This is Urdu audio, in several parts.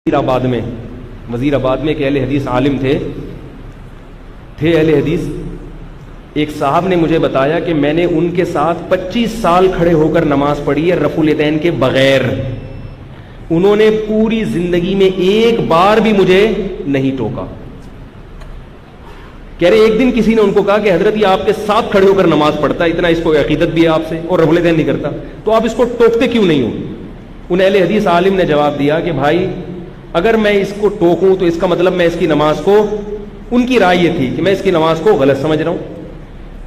وزیر آباد میں ایک اہل حدیث عالم تھے اہل حدیث. ایک صاحب نے مجھے بتایا کہ میں نے ان کے ساتھ 25 سال کھڑے ہو کر نماز پڑھی ہے رفع الیدین کے بغیر. انہوں نے پوری زندگی میں ایک بار بھی مجھے نہیں ٹوکا. کہہ رہے ایک دن کسی نے ان کو کہا کہ حضرت یہ آپ کے ساتھ کھڑے ہو کر نماز پڑھتا ہے, اتنا اس کو عقیدت بھی ہے آپ سے اور رفع الیدین نہیں کرتا, تو آپ اس کو ٹوکتے کیوں نہیں ہو؟ ان اہل حدیث عالم نے جواب دیا کہ بھائی اگر میں اس کو ٹوکوں تو اس کا مطلب میں اس کی نماز کو, ان کی رائے یہ تھی کہ میں اس کی نماز کو غلط سمجھ رہا ہوں.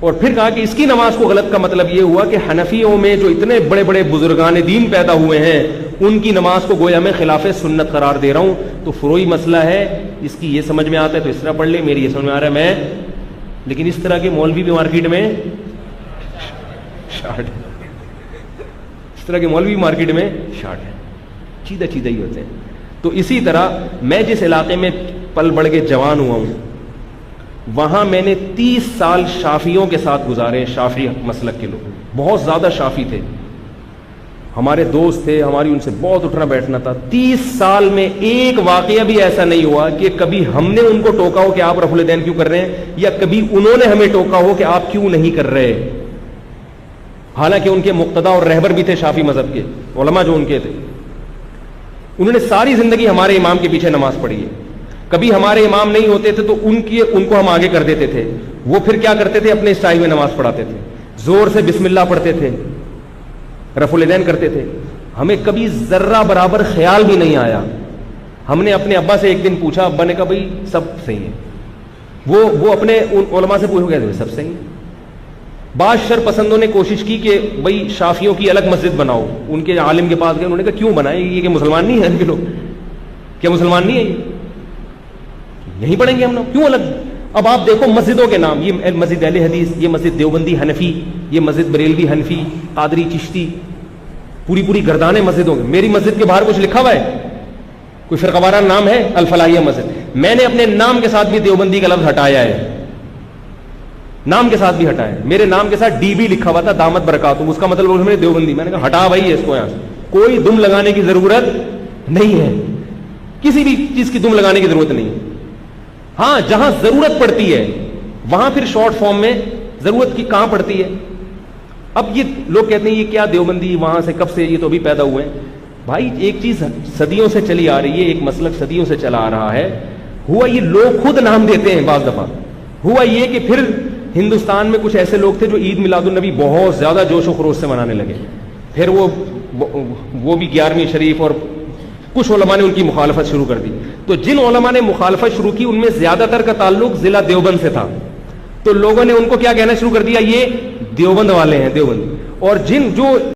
اور پھر کہا کہ اس کی نماز کو غلط کا مطلب یہ ہوا کہ حنفیوں میں جو اتنے بڑے بڑے بزرگان دین پیدا ہوئے ہیں ان کی نماز کو گویا میں خلاف سنت قرار دے رہا ہوں. تو فروعی مسئلہ ہے, اس کی یہ سمجھ میں آتا ہے تو اس طرح پڑھ لے, میری یہ سمجھ میں آ رہا ہے میں. لیکن اس طرح کے مولوی بھی مارکیٹ میں شارٹ ہے, اس طرح کے مولوی مارکیٹ میں شارٹ ہے, چیدہ چیدہ ہی ہوتے ہیں. تو اسی طرح میں جس علاقے میں پل بڑھ کے جوان ہوا ہوں وہاں میں نے 30 سال شافیوں کے ساتھ گزارے. شافی مسلک کے لوگ بہت زیادہ شافی تھے, ہمارے دوست تھے, ہماری ان سے بہت اٹھنا بیٹھنا تھا. 30 سال میں ایک واقعہ بھی ایسا نہیں ہوا کہ کبھی ہم نے ان کو ٹوکا ہو کہ آپ رفع الیدین کیوں کر رہے ہیں, یا کبھی انہوں نے ہمیں ٹوکا ہو کہ آپ کیوں نہیں کر رہے. حالانکہ ان کے مقتدا اور رہبر بھی تھے شافی مذہب کے علماء جو ان کے تھے, انہوں نے ساری زندگی ہمارے امام کے پیچھے نماز پڑھی ہے. کبھی ہمارے امام نہیں ہوتے تھے تو ان کو ہم آگے کر دیتے تھے. وہ پھر کیا کرتے تھے, اپنے اسٹائل میں نماز پڑھاتے تھے, زور سے بسم اللہ پڑھتے تھے, رفع الیدین کرتے تھے. ہمیں کبھی ذرہ برابر خیال بھی نہیں آیا. ہم نے اپنے ابا سے ایک دن پوچھا, ابا نے کہا بھائی سب صحیح ہے. وہ اپنے علماء سے پوچھ گئے سب صحیح ہے. بعض شر پسندوں نے کوشش کی کہ بھائی شافیوں کی الگ مسجد بناؤ. ان کے عالم کے پاس گئے, انہوں نے کہا کیوں بنائے, یہ کہ مسلمان نہیں ہیں ان کے لوگ, کیا مسلمان نہیں ہے, یہیں پڑھیں گے ہم لوگ, کیوں الگ. اب آپ دیکھو مسجدوں کے نام, یہ مسجد اہل حدیث, یہ مسجد دیوبندی حنفی, یہ مسجد بریلوی حنفی, قادری چشتی, پوری گردانیں مسجدوں کے. میری مسجد کے باہر کچھ لکھا ہوا ہے, کوئی فرقہ وارانہ نام ہے, الفلاحیہ مسجد. میں نے اپنے نام کے ساتھ بھی دیوبندی کا لفظ ہٹایا ہے, نام کے ساتھ بھی ہٹایا ہے. میرے نام کے ساتھ ڈی بی لکھا ہوا تھا, دامت برکاتہم, اس کا مطلب میں نے دیوبندی. میں نے کہا ہٹا بھائی اس کو یہاں سے, کوئی دم لگانے کی ضرورت نہیں ہے, کسی بھی چیز کی دم لگانے کی ضرورت نہیں ہے. ہاں جہاں ضرورت پڑتی ہے وہاں پھر شارٹ فارم میں ضرورت کی کہاں پڑتی ہے. اب یہ لوگ کہتے ہیں یہ کیا دیوبندی, وہاں سے کب سے, یہ تو ابھی پیدا ہوئے ہیں. بھائی ایک چیز صدیوں سے چلی آ رہی ہے, ایک مسلک صدیوں سے چلا آ رہا ہے. ہوا یہ لوگ خود نام دیتے ہیں بعض دفعہ. ہوا یہ کہ پھر ہندوستان میں کچھ ایسے لوگ تھے جو عید میلاد النبی بہت زیادہ جوش و خروش سے منانے لگے. پھر وہ بھی 11ویں شریف, اور کچھ علماء نے ان کی مخالفت شروع کر دی. تو جن علماء نے مخالفت شروع کی ان میں زیادہ تر کا تعلق ضلع دیوبند سے تھا, تو لوگوں نے ان کو کیا کہنا شروع کر دیا, یہ دیوبند والے ہیں, دیوبند. اور جو